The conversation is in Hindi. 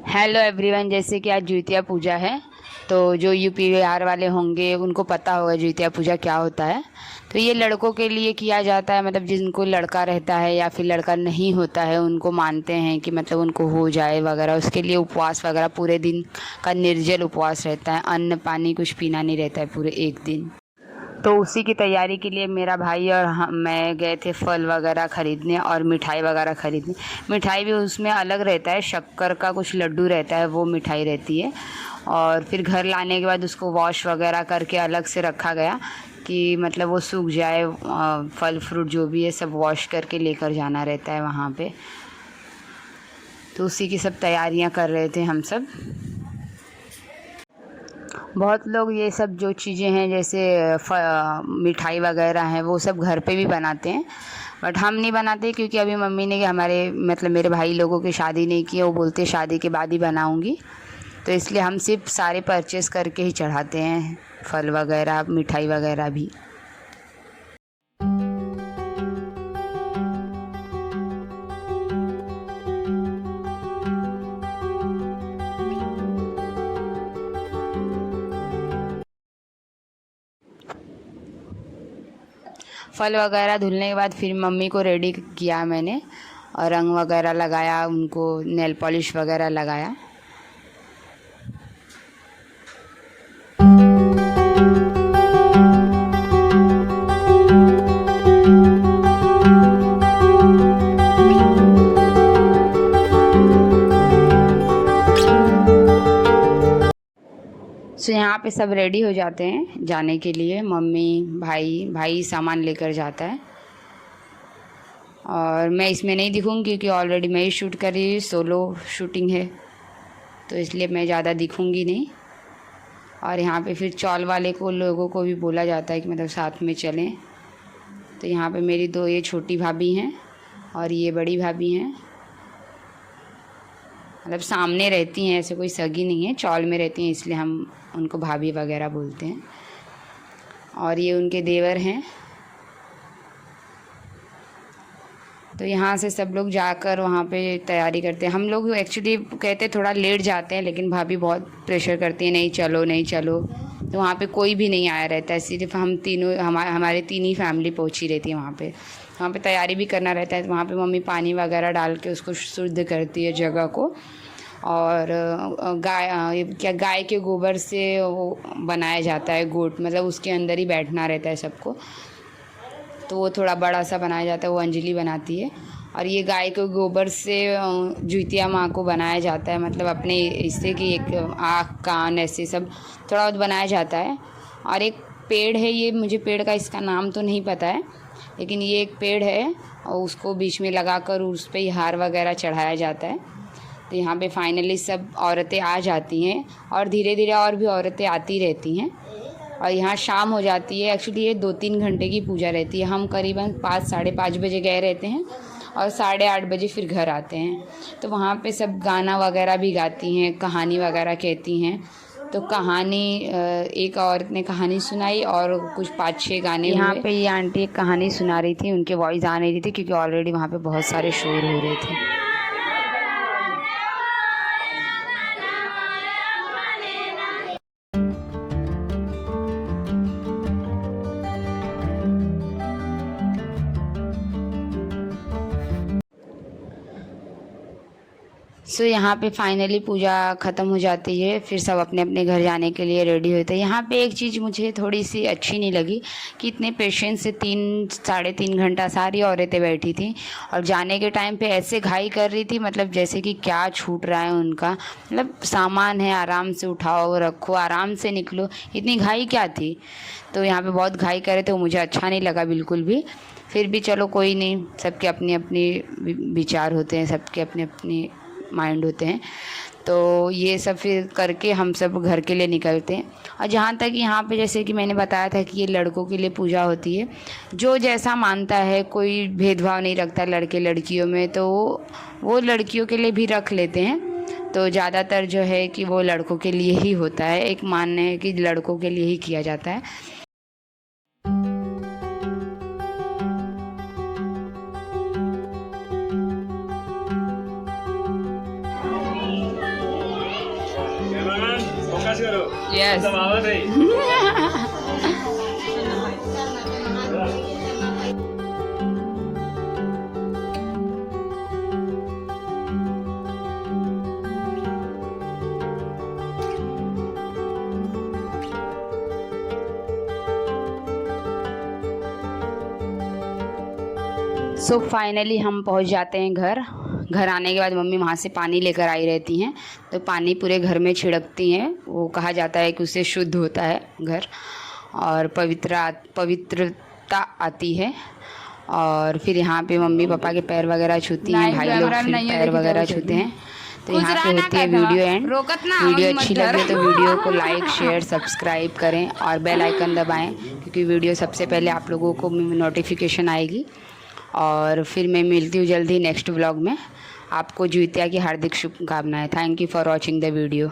Hello everyone. जैसे कि आज ज्योतिया पूजा है, तो जो यूपी बिहार वाले होंगे उनको पता होगा ज्योतिया पूजा क्या होता है। तो ये लड़कों के लिए किया जाता है, मतलब जिनको लड़का रहता है या फिर लड़का नहीं होता है उनको मानते हैं कि मतलब उनको हो जाए वगैरह। उसके लिए उपवास वगैरह पूरे दिन का निर्जल उपवास रहता है, अन्न पानी कुछ पीना नहीं रहता है पूरे एक दिन। तो उसी की तैयारी के लिए मेरा भाई और मैं गए थे फल वगैरह ख़रीदने और मिठाई वगैरह ख़रीदने। मिठाई भी उसमें अलग रहता है, शक्कर का कुछ लड्डू रहता है, वो मिठाई रहती है। और फिर घर लाने के बाद उसको वॉश वगैरह करके अलग से रखा गया कि मतलब वो सूख जाए। फल फ्रूट जो भी है सब वॉश करके लेकर जाना रहता है वहाँ पे। तो उसी की सब तैयारियाँ कर रहे थे हम सब। बहुत लोग ये सब जो चीज़ें हैं जैसे मिठाई वगैरह हैं वो सब घर पे भी बनाते हैं, बट हम नहीं बनाते क्योंकि अभी मम्मी ने हमारे मतलब मेरे भाई लोगों की शादी नहीं की है। वो बोलते शादी के बाद ही बनाऊंगी, तो इसलिए हम सिर्फ सारे परचेज़ करके ही चढ़ाते हैं, फल वगैरह मिठाई वगैरह भी। फल वगैरह धुलने के बाद फिर मम्मी को रेडी किया मैंने, और रंग वगैरह लगाया, उनको नेल पॉलिश वगैरह लगाया। सो यहाँ पे सब रेडी हो जाते हैं जाने के लिए। मम्मी भाई भाई सामान लेकर जाता है, और मैं इसमें नहीं दिखूँगी क्योंकि ऑलरेडी मैं ही शूट कर रही हूँ, सोलो शूटिंग है, तो इसलिए मैं ज़्यादा दिखूँगी नहीं। और यहाँ पे फिर चौल वाले को लोगों को भी बोला जाता है कि मतलब साथ में चलें। तो यहाँ पे मेरी दो ये छोटी भाभी हैं और ये बड़ी भाभी हैं, मतलब सामने रहती हैं, ऐसे कोई सगी नहीं है, चौल में रहती हैं इसलिए हम उनको भाभी वगैरह बोलते हैं। और ये उनके देवर हैं। तो यहाँ से सब लोग जाकर वहाँ पे तैयारी करते हैं। हम लोग एक्चुअली कहते थोड़ा लेट जाते हैं, लेकिन भाभी बहुत प्रेशर करती है, नहीं चलो नहीं चलो। तो वहाँ पे कोई भी नहीं आया रहता है, सिर्फ हम तीनों हमारे तीन ही फैमिली पहुँची रहती है वहाँ पे। वहाँ पे तैयारी भी करना रहता है, तो वहाँ पे मम्मी पानी वगैरह डाल के उसको शुद्ध करती है जगह को। और गाय के गोबर से वो बनाया जाता है गोट, मतलब उसके अंदर ही बैठना रहता है सबको। तो वो थोड़ा बड़ा सा बनाया जाता है, वो अंजलि बनाती है। और ये गाय के गोबर से ज्योतिया माँ को बनाया जाता है, मतलब अपने इससे कि एक आँख कान ऐसे सब थोड़ा बहुत बनाया जाता है। और एक पेड़ है, ये मुझे पेड़ का इसका नाम तो नहीं पता है, लेकिन ये एक पेड़ है और उसको बीच में लगाकर उस पर हार वगैरह चढ़ाया जाता है। तो यहाँ पे फाइनली सब औरतें आ जाती हैं, और धीरे धीरे और भी औरतें आती रहती हैं। और यहाँ शाम हो जाती है। एक्चुअली ये 2-3 घंटे की पूजा रहती है। हम करीबन 5-5:30 बजे गए रहते हैं और 8:30 बजे फिर घर आते हैं। तो वहाँ पे सब गाना वगैरह भी गाती हैं, कहानी वगैरह कहती हैं। तो कहानी एक औरत ने कहानी सुनाई और कुछ 5-6 गाने यहाँ पे ये आंटी एक कहानी सुना रही थी, उनके वॉइस आ नहीं रही थी क्योंकि ऑलरेडी वहाँ पे बहुत सारे शोर हो रहे थे। सो यहाँ पे फाइनली पूजा ख़त्म हो जाती है, फिर सब अपने अपने घर जाने के लिए रेडी होते हैं। यहाँ पे एक चीज़ मुझे थोड़ी सी अच्छी नहीं लगी कि इतने पेशेंस से 3-3.5 घंटा सारी औरतें बैठी थी, और जाने के टाइम पे ऐसे घाई कर रही थी, मतलब जैसे कि क्या छूट रहा है उनका। मतलब सामान है, आराम से उठाओ रखो, आराम से निकलो, इतनी घाई क्या थी। तो यहाँ पे बहुत घाई करे तो मुझे अच्छा नहीं लगा बिल्कुल भी। फिर भी चलो कोई नहीं, सबके अपनी अपनी विचार होते हैं, सबके अपने अपने माइंड होते हैं। तो ये सब फिर करके हम सब घर के लिए निकलते हैं। और जहाँ तक यहाँ पे जैसे कि मैंने बताया था कि ये लड़कों के लिए पूजा होती है, जो जैसा मानता है, कोई भेदभाव नहीं रखता लड़के लड़कियों में, तो वो लड़कियों के लिए भी रख लेते हैं। तो ज़्यादातर जो है कि वो लड़कों के लिए ही होता है, एक मानना है कि लड़कों के लिए ही किया जाता है। यस सो फाइनली हम पहुंच जाते हैं घर। घर आने के बाद मम्मी वहाँ से पानी लेकर आई रहती हैं, तो पानी पूरे घर में छिड़कती हैं। वो कहा जाता है कि उससे शुद्ध होता है घर और पवित्रता आती है। और फिर यहाँ पे मम्मी पापा के पैर वगैरह छूती हैं, भाई लोग फिर पैर वगैरह छूते हैं। तो यहाँ पे होती है वीडियो एंड। वीडियो अच्छी लगे तो वीडियो को लाइक शेयर सब्सक्राइब करें और बेल आइकन दबाएं, क्योंकि वीडियो सबसे पहले आप लोगों को नोटिफिकेशन आएगी। और फिर मैं मिलती हूँ जल्दी नेक्स्ट व्लॉग में। आपको ज्योतिया की हार्दिक शुभकामनाएं। Thank you for watching the video.